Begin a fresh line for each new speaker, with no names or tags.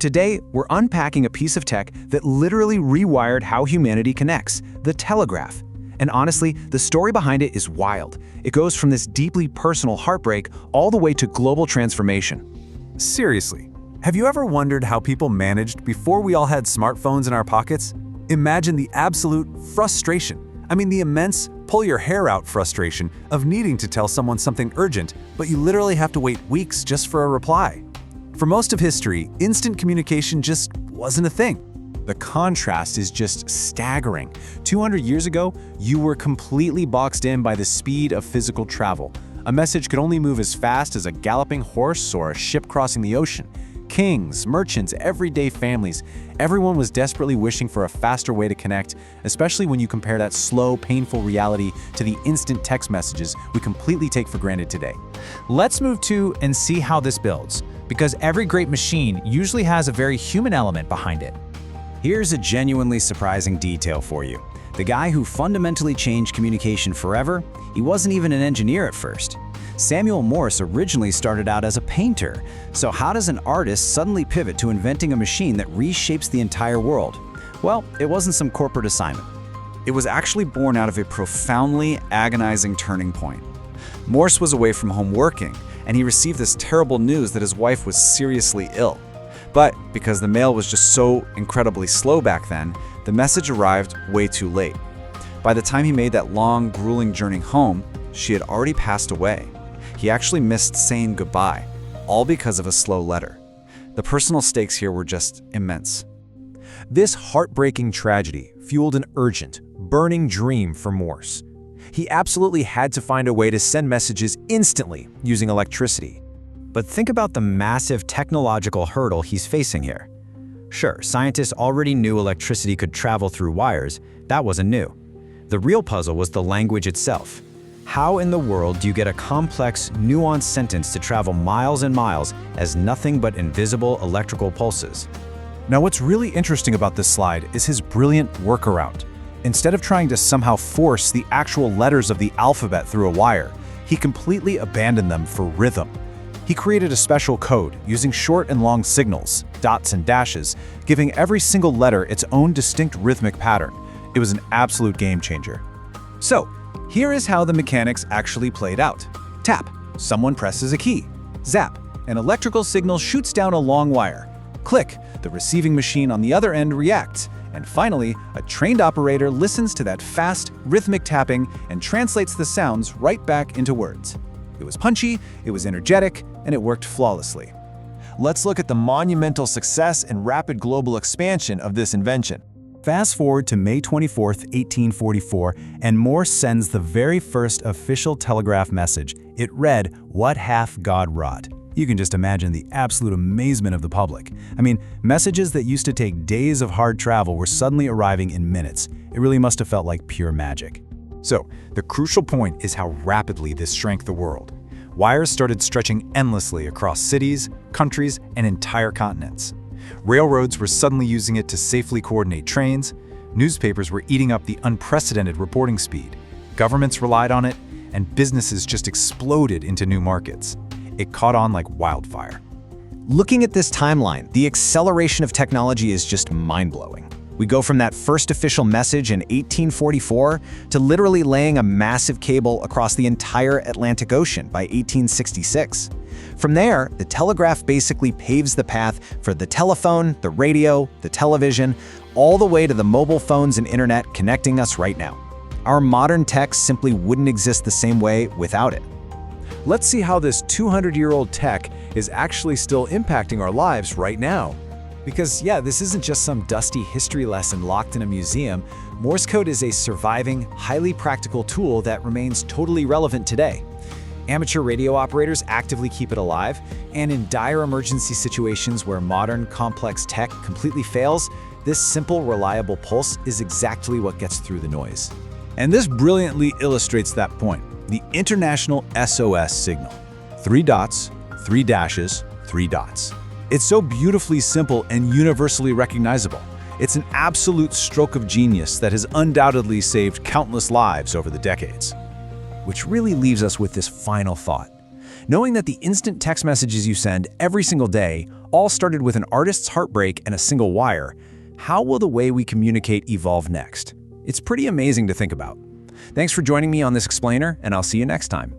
Today, we're unpacking a piece of tech that literally rewired how humanity connects, the telegraph. And honestly, the story behind it is wild. It goes from this deeply personal heartbreak all the way to global transformation.
Seriously, have you ever wondered how people managed before we all had smartphones in our pockets? Imagine the absolute frustration. I mean, the immense pull-your-hair-out frustration of needing to tell someone something urgent, but you literally have to wait weeks just for a reply. For most of history, instant communication just wasn't a thing.
The contrast is just staggering. 200 years ago, you were completely boxed in by the speed of physical travel. A message could only move as fast as a galloping horse or a ship crossing the ocean. Kings, merchants, everyday families, everyone was desperately wishing for a faster way to connect, especially when you compare that slow, painful reality to the instant text messages we completely take for granted today.
Let's move to and see how this builds, because every great machine usually has a very human element behind it.
Here's a genuinely surprising detail for you. The guy who fundamentally changed communication forever, he wasn't even an engineer at first. Samuel Morse originally started out as a painter. So how does an artist suddenly pivot to inventing a machine that reshapes the entire world? Well, it wasn't some corporate assignment.
It was actually born out of a profoundly agonizing turning point. Morse was away from home working, and he received this terrible news that his wife was seriously ill. But because the mail was just so incredibly slow back then, the message arrived way too late. By the time he made that long, grueling journey home, she had already passed away. He actually missed saying goodbye, all because of a slow letter. The personal stakes here were just immense.
This heartbreaking tragedy fueled an urgent, burning dream for Morse. He absolutely had to find a way to send messages instantly using electricity.
But think about the massive technological hurdle he's facing here. Sure, scientists already knew electricity could travel through wires. That wasn't new. The real puzzle was the language itself. How in the world do you get a complex, nuanced sentence to travel miles and miles as nothing but invisible electrical pulses?
Now, what's really interesting about this slide is his brilliant workaround. Instead of trying to somehow force the actual letters of the alphabet through a wire, he completely abandoned them for rhythm. He created a special code using short and long signals, dots and dashes, giving every single letter its own distinct rhythmic pattern. It was an absolute game changer. So, here is how the mechanics actually played out. Tap, someone presses a key. Zap, an electrical signal shoots down a long wire. Click, the receiving machine on the other end reacts. And finally, a trained operator listens to that fast, rhythmic tapping and translates the sounds right back into words. It was punchy, it was energetic, and it worked flawlessly. Let's look at the monumental success and rapid global expansion of this invention. Fast forward to May 24, 1844, and Morse sends the very first official telegraph message. It read, "What hath God wrought?" You can just imagine the absolute amazement of the public. I mean, messages that used to take days of hard travel were suddenly arriving in minutes. It really must have felt like pure magic. So, the crucial point is how rapidly this shrank the world. Wires started stretching endlessly across cities, countries, and entire continents. Railroads were suddenly using it to safely coordinate trains. Newspapers were eating up the unprecedented reporting speed. Governments relied on it, and businesses just exploded into new markets. It caught on like wildfire.
Looking at this timeline, the acceleration of technology is just mind-blowing. We go from that first official message in 1844 to literally laying a massive cable across the entire Atlantic Ocean by 1866. From there, the telegraph basically paves the path for the telephone, the radio, the television, all the way to the mobile phones and internet connecting us right now. Our modern tech simply wouldn't exist the same way without it.
Let's see how this 200-year-old tech is actually still impacting our lives right now. Because yeah, this isn't just some dusty history lesson locked in a museum. Morse code is a surviving, highly practical tool that remains totally relevant today. Amateur radio operators actively keep it alive, and in dire emergency situations where modern, complex tech completely fails, this simple, reliable pulse is exactly what gets through the noise. And this brilliantly illustrates that point, the International SOS signal. 3 dots, 3 dashes, 3 dots. It's so beautifully simple and universally recognizable. It's an absolute stroke of genius that has undoubtedly saved countless lives over the decades. Which really leaves us with this final thought. Knowing that the instant text messages you send every single day all started with an artist's heartbreak and a single wire, how will the way we communicate evolve next? It's pretty amazing to think about. Thanks for joining me on this explainer, and I'll see you next time.